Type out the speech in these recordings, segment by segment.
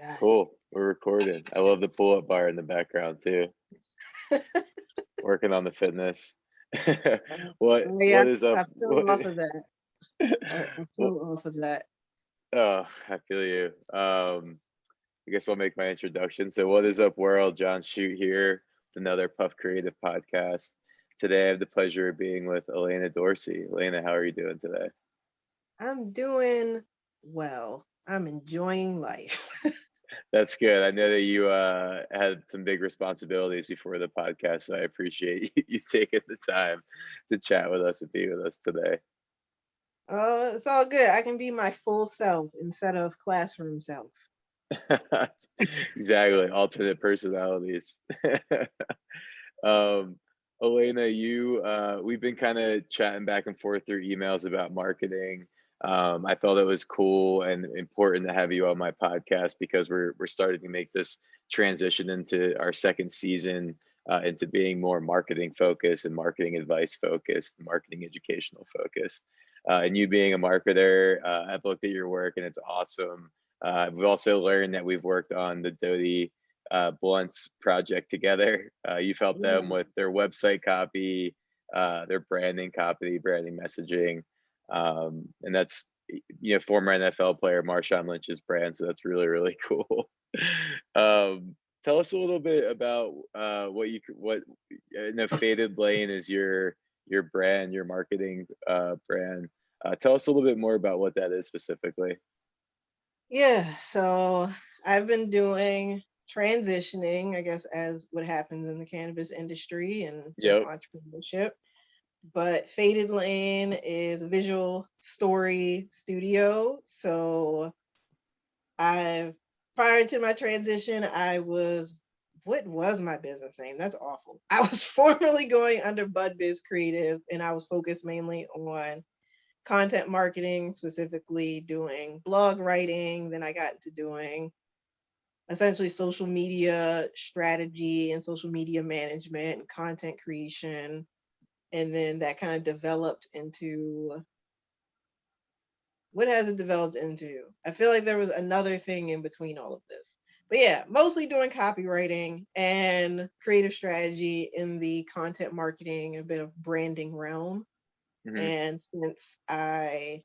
God. Cool. We're recording. I love the pull-up bar in the background too. Working on the fitness. Oh yeah, what is up? I feel What, off of that. I what feel off of that. oh, I feel you. I guess I'll make my introduction. So what is up world? John Shoot here with another PufCreativ podcast. Today I have the pleasure of being with Alaina Dorsey. Alaina, how are you doing today? I'm doing well. I'm enjoying life. That's good. I know that you had some big responsibilities before the podcast, so I appreciate you taking the time to chat with us and be with us today. Oh, it's all good. I can be my full self instead of classroom self. Exactly, alternate personalities. um, Alaina, we've been kind of chatting back and forth through emails about marketing. I thought it was cool and important to have you on my podcast because we're starting to make this transition into our second season, into being more marketing focused and marketing advice focused, marketing educational focused. And you being a marketer, I've looked at your work and it's awesome. We've also learned that we've worked on the Doty Blunt's project together. You've helped them Yeah. with their website copy, their branding copy, branding messaging, and that's former NFL player Marshawn Lynch's brand. So that's really cool. Tell us a little bit about what in a Faded Lane is your brand, your marketing brand. Tell us a little bit more about what that is specifically. Yeah. So I've been doing transitioning, I guess, as what happens in the cannabis industry and just Yep. entrepreneurship. But Faded Lane is a visual story studio. So I've prior to my transition, what was my business name? That's awful. I was formerly going under Bud Biz Creative and I was focused mainly on content marketing, specifically doing blog writing. Then I got into doing essentially social media strategy and social media management and content creation. And then that kind of developed into what has it developed into? I feel like there was another thing in between all of this. But yeah, mostly doing copywriting and creative strategy in the content marketing, a bit of branding realm. Hmm. And since I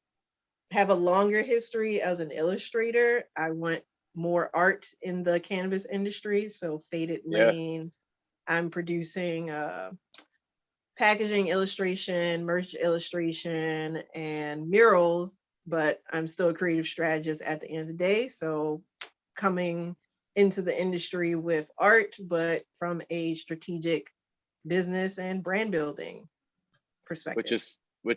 have a longer history as an illustrator, I want more art in the cannabis industry. So Faded Yeah. Lane, I'm producing packaging illustration, merch illustration, and murals, but I'm still a creative strategist at the end of the day. So coming into the industry with art, but from a strategic business and brand building which perspective.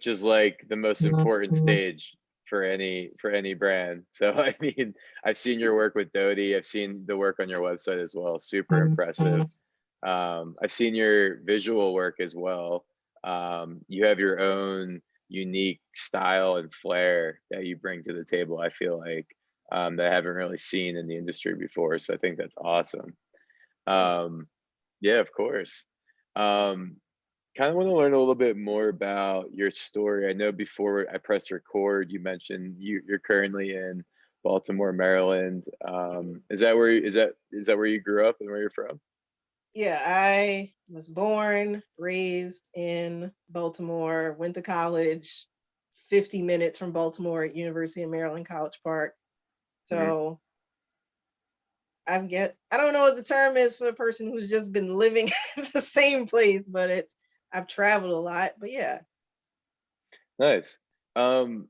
is like the most important stage for any brand. So I mean, I've seen your work with Doty. I've seen the work on your website as well. Super impressive. I've seen your visual work as well. You have your own unique style and flair that you bring to the table. I feel like that I haven't really seen in the industry before. So I think that's awesome. Um, yeah, of course. Um, Kind of want to learn a little bit more about your story. I know before I pressed record, you mentioned you're currently in Baltimore, Maryland. Is that where you grew up and where you're from? Yeah, I was born, raised in Baltimore, went to college 50 minutes from Baltimore at University of Maryland College Park. Hmm. So I don't know what the term is for a person who's just been living in the same place, but I've traveled a lot. But yeah. Nice. Um,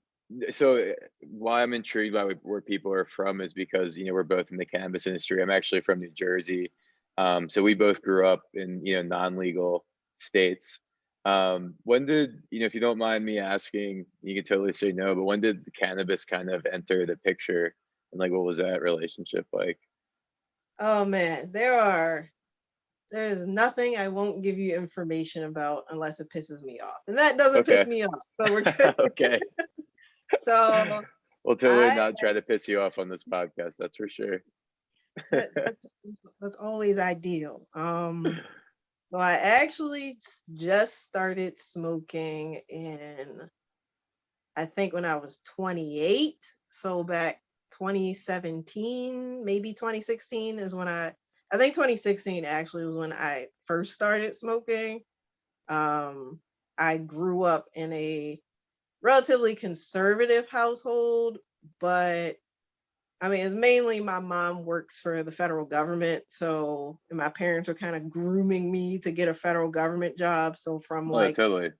so why I'm intrigued by where people are from is because we're both in the cannabis industry. I'm actually from New Jersey, so we both grew up in non-legal states. When did if you don't mind me asking, you can totally say no, but when did the cannabis kind of enter the picture, and like what was that relationship like? Oh man, there's nothing I won't give you information about unless it pisses me off. And that doesn't piss Okay. me off. So we're good. Okay. So We'll totally I not try to piss you off on this podcast, that's for sure. that, that's always ideal. So I actually just started smoking in I think when I was 28, so back 2017, maybe 2016 is when I think 2016 actually was when I first started smoking. Um, I grew up in a relatively conservative household, but I mean, it's mainly my mom works for the federal government, so and my parents were kind of grooming me to get a federal government job. So from Oh, like totally.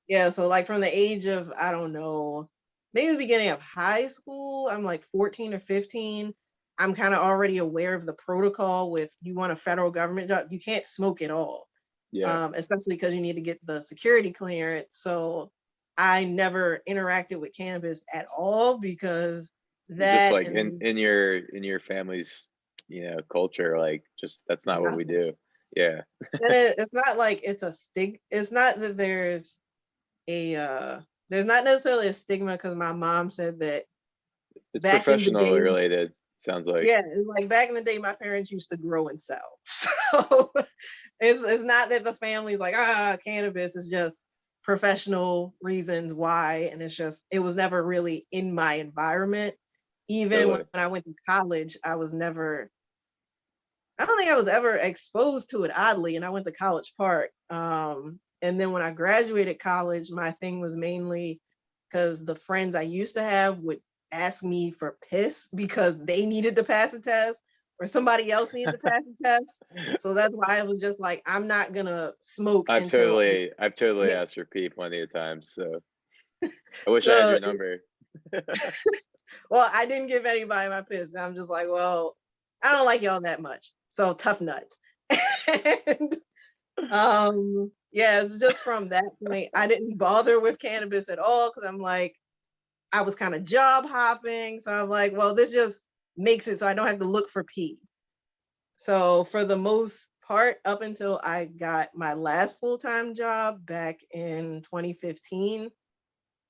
yeah, so like from the age of I don't know, maybe the beginning of high school, I'm like 14 or 15. I'm kind of already aware of the protocol with you want a federal government job, you can't smoke at all, Yeah. especially because you need to get the security clearance. So I never interacted with cannabis at all because Just that like and in your family's, you know, culture, like just that's not what we nothing. do. Yeah. And it's not like it's a it's not that a there's not necessarily a stigma because my mom said that It's back in the professional day, related, sounds like. yeah, it's like back in the day, my parents used to grow and sell. So it's not that the family's like, cannabis is just professional reasons why. And it's just, it was never really in my environment. Even when Totally. I went to college, I don't think I was ever exposed to it oddly. And I went to College Park. And then when I graduated college, my thing was mainly because the friends I used to have would ask me for piss because they needed to pass a test or somebody else needed to pass a test. So that's why I was just like, I'm not gonna smoke until I've totally yeah. asked for pee plenty of times, so I wish I had So your number. well, I didn't give anybody my piss. And I'm just like, well, I don't like y'all that much. So tough nuts. And yeah, it's just from that point, I didn't bother with cannabis at all because I'm like, I was kind of job hopping. So I'm like, well, this just makes it so I don't have to look for pee. So for the most part, up until I got my last full-time job back in 2015,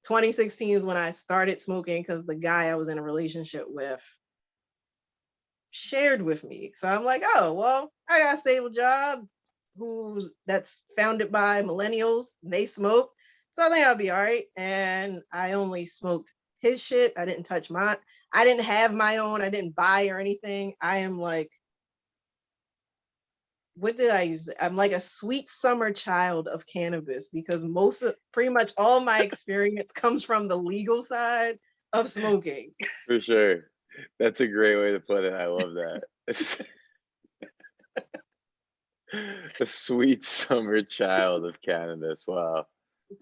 2016 is when I started smoking because the guy I was in a relationship with shared with me. So I'm like, oh, well, I got a stable job that's founded by millennials. They smoke. So I think I'll be all right. And I only smoked his shit. I didn't touch mine. I didn't have my own. I didn't buy or anything. I am like, what did I use? I'm like a sweet summer child of cannabis because pretty much all my experience comes from the legal side of smoking. For sure. That's a great way to put it. I love that. A sweet summer child of cannabis. Wow.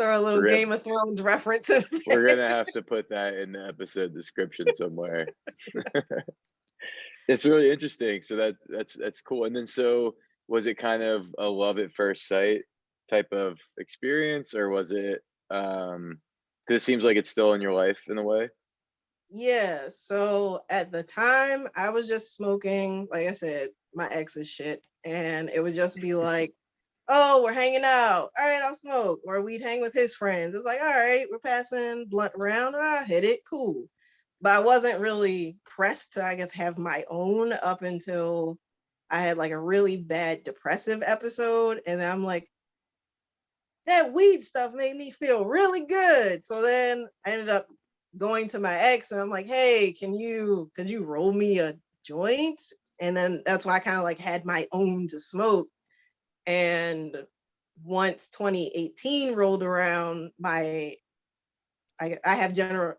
Throw a little We're Game gonna of Thrones reference in we're there. gonna have to put that in the episode description somewhere. It's really interesting. So that's cool. And then so was it kind of a love at first sight type of experience, or was it because it seems like it's still in your life in a way? Yeah, so at the time I was just smoking, like I said, my ex's shit. And it would just be like, oh, we're hanging out. All right, I'll smoke. Or we'd hang with his friends. It's like, all right, we're passing blunt around. I hit it, cool. But I wasn't really pressed to, I guess, have my own up until I had like a really bad depressive episode. And then I'm like, that weed stuff made me feel really good. So then I ended up going to my ex and I'm like, hey, could you roll me a joint? And then that's why I kind of like had my own to smoke. And once 2018 rolled around, I have generalized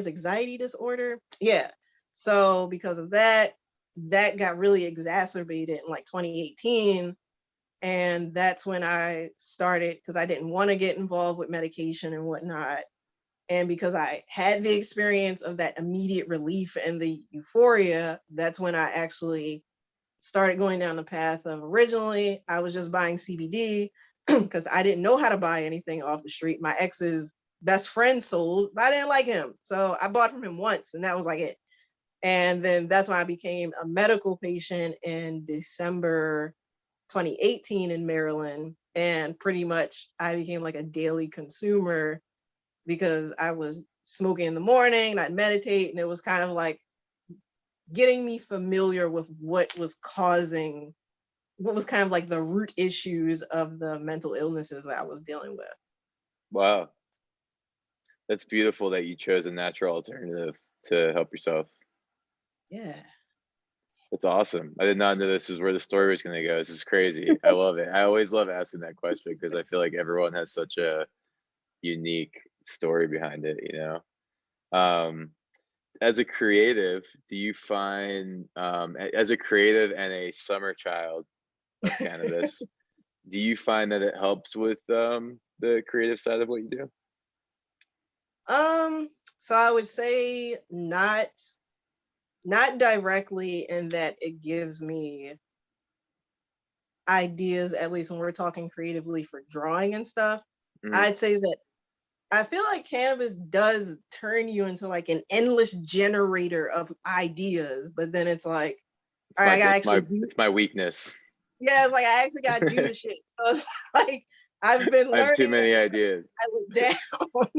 anxiety disorder. Yeah. So because of that, that got really exacerbated in like 2018. And that's when I started because I didn't want to get involved with medication and whatnot. And because I had the experience of that immediate relief and the euphoria, that's when I actually started going down the path of originally I was just buying CBD because I didn't know how to buy anything off the street. My ex's best friend sold, but I didn't like him. So I bought from him once and that was like it. And then that's when I became a medical patient in December 2018 in Maryland. And pretty much I became like a daily consumer because I was smoking in the morning and I'd meditate. And it was kind of like getting me familiar with what was kind of like the root issues of the mental illnesses that I was dealing with. Wow. That's beautiful that you chose a natural alternative to help yourself. Yeah. That's awesome. I did not know this is where the story was gonna go. This is crazy. I love it. I always love asking that question because I feel like everyone has such a unique story behind it, you know? Um, as a creative, do you find, as a creative and a summer child of cannabis, do you find that it helps with, the creative side of what you do? Um, so I would say not directly in that it gives me ideas, at least when we're talking creatively for drawing and stuff. Mhm. I'd say that I feel like cannabis does turn you into like an endless generator of ideas, but then it's like, It's all right, my I gotta it's actually my do, it's my weakness. yeah, it's like I actually gotta do the shit. So it's like I've been I have too learning many ideas. I look down.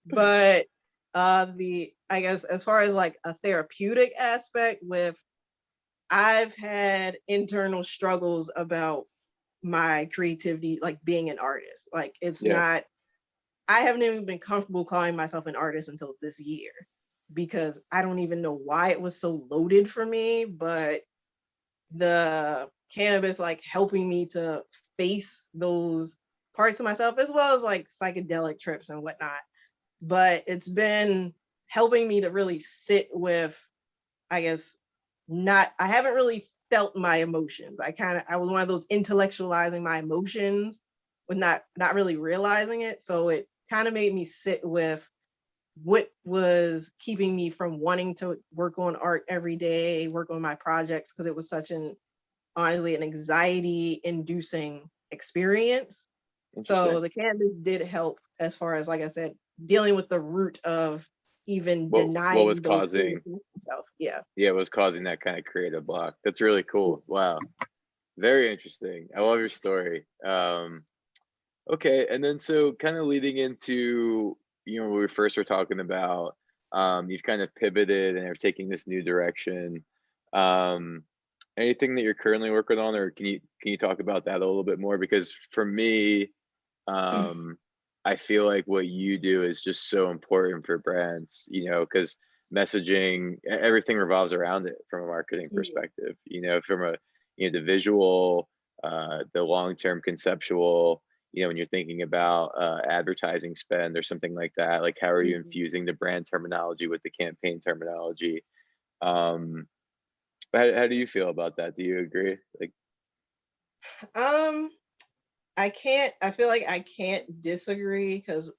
But the I guess as far as like a therapeutic aspect with I've had internal struggles about my creativity, like being an artist. Like it's Yeah. not I haven't even been comfortable calling myself an artist until this year because I don't even know why it was so loaded for me, but the cannabis like helping me to face those parts of myself as well as like psychedelic trips and whatnot. But it's been helping me to really sit with, I guess, not I haven't really felt my emotions. I was one of those intellectualizing my emotions with not really realizing it. So it kind of made me sit with what was keeping me from wanting to work on art every day, work on my projects because it was such an honestly an anxiety inducing experience. So Interesting. the cannabis did help as far as like I said, dealing with the root of even What was denying those feelings causing to myself. Yeah. yeah, what was causing that kind of creative block? That's really cool. Wow. Very interesting. I love your story. Okay, and then so kind of leading into, when we first were talking about, you've kind of pivoted and are taking this new direction. Um, anything that you're currently working on, or can you talk about that a little bit more? Because for me, um, I feel like what you do is just so important for brands, because messaging, everything revolves around it from a marketing Mhm. perspective, from the visual, the long-term conceptual, when you're thinking about advertising spend or something like that, like how are you Mhm. infusing the brand terminology with the campaign terminology? Um, how do you feel about that? Do you agree? Like, Um, I feel like I can't disagree because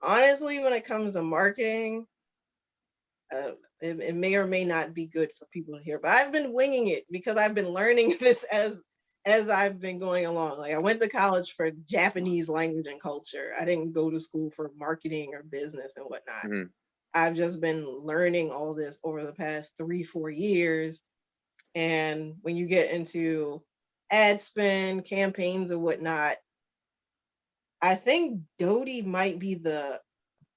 honestly, when it comes to marketing, uh, it may or may not be good for people to hear, but I've been winging it because I've been learning this as I've been going along. Like I went to college for Japanese language and culture. I didn't go to school for marketing or business and whatnot. mhm, I've just been learning all this over the past 3, 4 years. And when you get into ad spend, campaigns, and whatnot, I think Doty might be the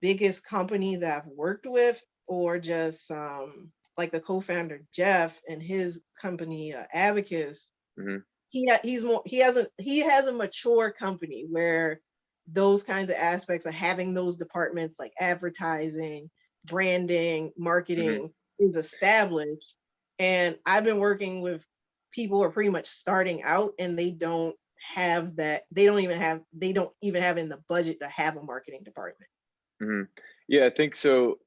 biggest company that I've worked with, or just like the co-founder Jeff and his company Abacus. mhm, He has a mature company where those kinds of aspects of having those departments like advertising, branding, mhm, marketing is established. And I've been working with people who are pretty much starting out and they don't even have in the budget to have a marketing department. mhm. Yeah, I think so.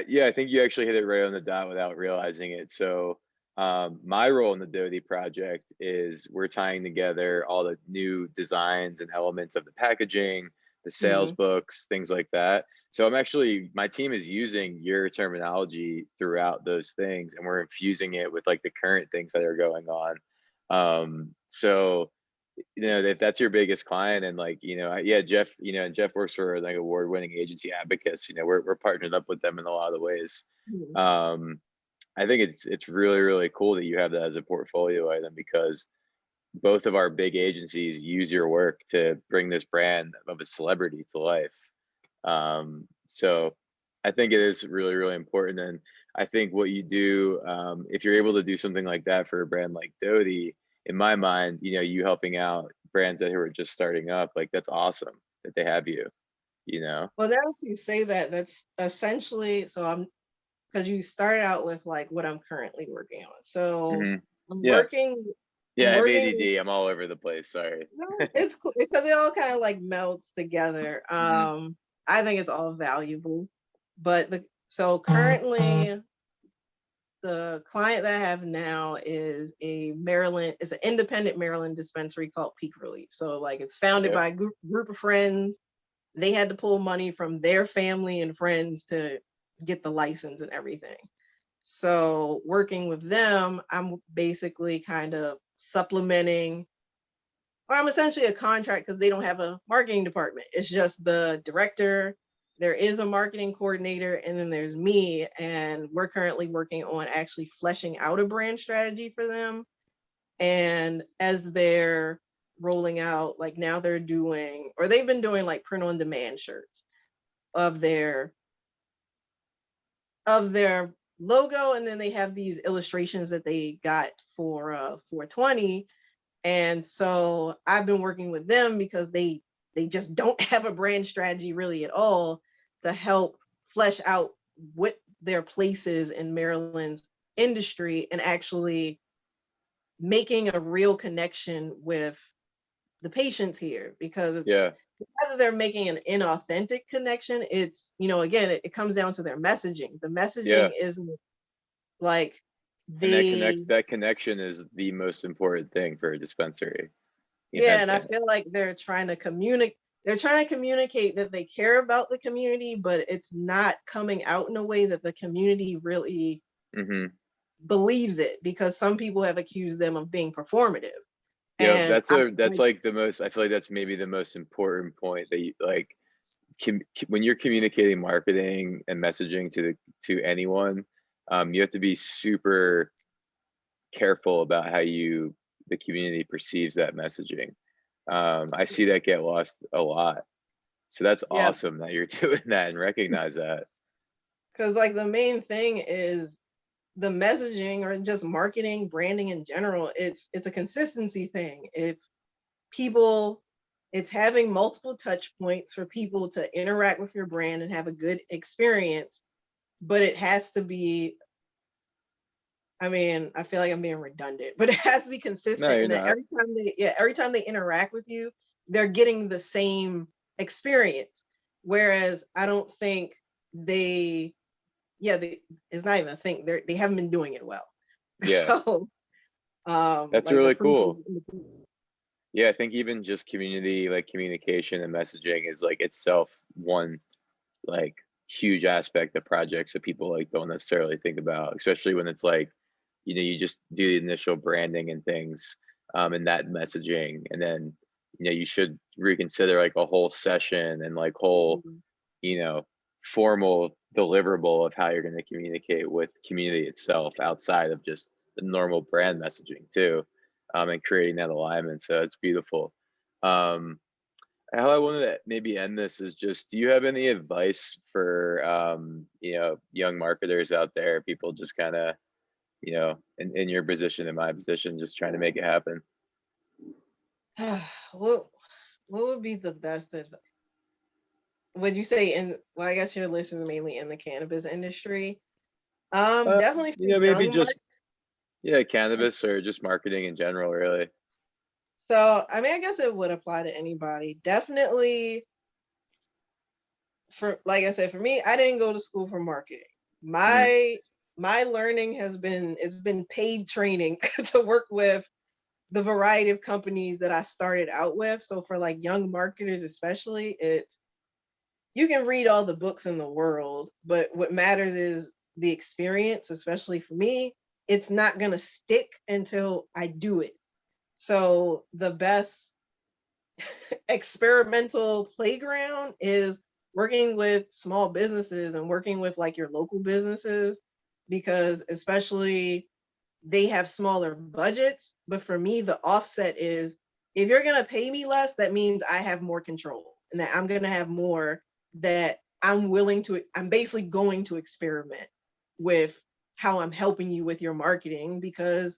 Yeah, I think you actually hit it right on the dot without realizing it. So, my role in the Doty project is we're tying together all the new designs and elements of the packaging, the sales Mhm. books, things like that. So my team is using your terminology throughout those things, and we're infusing it with like the current things that are going on. So if that's your biggest client and like, yeah, Jeff, and Jeff works for like award-winning agency Abacus, we're partnered up with them in a lot of ways. Mhm. Um, I think it's really, really cool that you have that as a portfolio item because both of our big agencies use your work to bring this brand of a celebrity to life. So I think it is really, really important. And I think what you do, if you're able to do something like that for a brand like Doty, in my mind, you helping out brands that who are just starting up, like that's awesome that they have you. you know? Well, now that you say that, that's essentially so because you started out with like what I'm currently working on. So Hmm. I'm Yeah. working Yeah, I'm I have working with ADD. I'm all over the place. Sorry. no, it's cool because it all kind of like melts together. Hmm. I think it's all valuable. But the so currently the client that I have now is it's an independent Maryland dispensary called Peak Relief. So like it's founded Okay. by a group of friends. They had to pull money from their family and friends to get the license and everything. So working with them, I'm basically kind of supplementing, or I'm essentially a contract because they don't have a marketing department. It's just the director. There is a marketing coordinator, and then there's me. And we're currently working on actually fleshing out a brand strategy for them. And as they're rolling out, like now they're doing, or they've been doing like print on demand shirts of their logo, and then they have these illustrations that they got for 420. And so I've been working with them because they just don't have a brand strategy really at all to help flesh out what their place is in Maryland's industry and actually making a real connection with the patients here, because Yeah. whether they're making an inauthentic connection, it's, again, it comes down to their messaging. The Yeah. messaging isn't like And that they, connection is the most important thing for a dispensary. yeah, and I And feel like they're trying to communicate that they care about the community, but it's not coming out in a way that the community really hmm. believes it, because some people have accused them of being performative. Yeah, And I that's like, like the most, I feel like that's maybe the most important point that you like when you're communicating marketing and messaging to anyone, you have to be super careful about how the community perceives that messaging. I see that get lost a lot. So that's yeah, awesome that you're doing that and recognize that. because like the main thing is the messaging, or just marketing, branding in general. It's a consistency thing. People it's having multiple touch points for people to interact with your brand and have a good experience, but it has to be, I mean, I feel like I'm being redundant, but it has to be No, consistent, you're and that not. every time they interact with you, they're getting the same experience. Whereas I don't think they yeah, they, it's not even a thing. They haven't been doing it well. Yeah, So that's like the really proof is cool. in the pudding. Yeah, I think even just community, like communication and messaging is like itself one like huge aspect of projects that people like don't necessarily think about, especially when it's like, you just do the initial branding and things, and that messaging, and then you should reconsider like a whole session and like whole, Mhm. you know, formal deliverable of how you're going to communicate with community itself outside of just the normal brand messaging too, and creating that alignment. So it's beautiful. Um, how I wanted to maybe end this is just, do you have any advice for, young marketers out there, people just kind of, in your position, in my position, just trying to make it happen? what what would be the best advice? Would you say well, I guess your listeners are mainly in the cannabis industry. Uh, Definitely for maybe young just, market. yeah, cannabis or just marketing in general, really. So I mean, I guess it would apply to anybody. Definitely for, like I said, for me, I didn't go to school for marketing. Hmm. My learning it's been paid training to work with the variety of companies that I started out with. So for like young marketers especially, it's you can read all the books in the world, but what matters is the experience, especially for me. It's not going to stick until I do it. So the best experimental playground is working with small businesses and working with like your local businesses, because especially they have smaller budgets. But for me, the offset is, if you're going to pay me less, that means I have more control, and that I'm going to have more, that I'm basically going to experiment with how I'm helping you with your marketing, because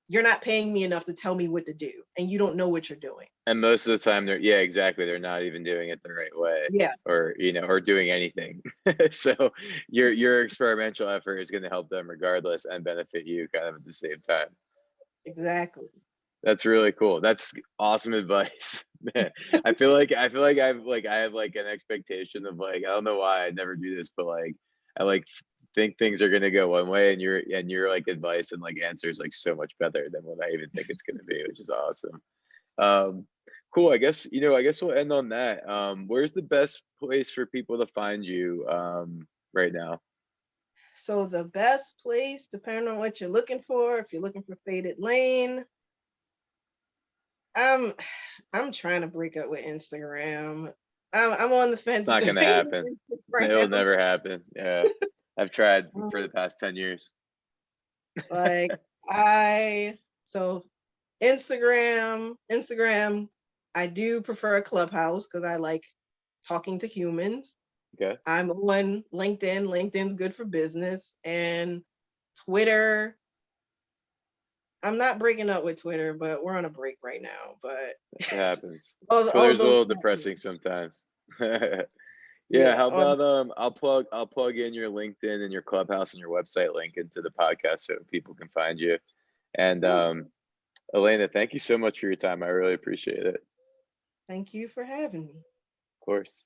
you're not paying me enough to tell me what to do and you don't know what you're doing. And most of the time yeah, exactly. They're not even doing it the right way, Yeah, or, or doing anything. So your experimental effort is going to help them regardless and benefit you kind of at the same time. exactly. That's really cool. That's awesome advice. I have like an expectation of like, I don't know why I never do this, but like I like think things are gonna go one way, and your like advice and like answers like so much better than what I even think it's gonna be, which is awesome. Um, cool. I guess we'll end on that. Where's the best place for people to find you right now? So the best place, depending on what you're looking for, if you're looking for Faded Lane, I'm I'm trying to break up with Instagram. I'm on the It's fence not with gonna happen. It'll Instagram. never happen. Yeah. I've tried for the past 10 years. Like I so Instagram, I do prefer Clubhouse because I like talking to humans. Okay. I'm on LinkedIn. LinkedIn's good for business. And Twitter, I'm not breaking up with Twitter, but we're on a break right now. But It happens. all Twitter's a those little depressing platforms. sometimes. Yeah, Yeah, how on about I'll plug in your LinkedIn and your Clubhouse and your website link into the podcast so people can find you. And sounds good. Alaina, thank you so much for your time. I really appreciate it. Of Thank you for having me. course.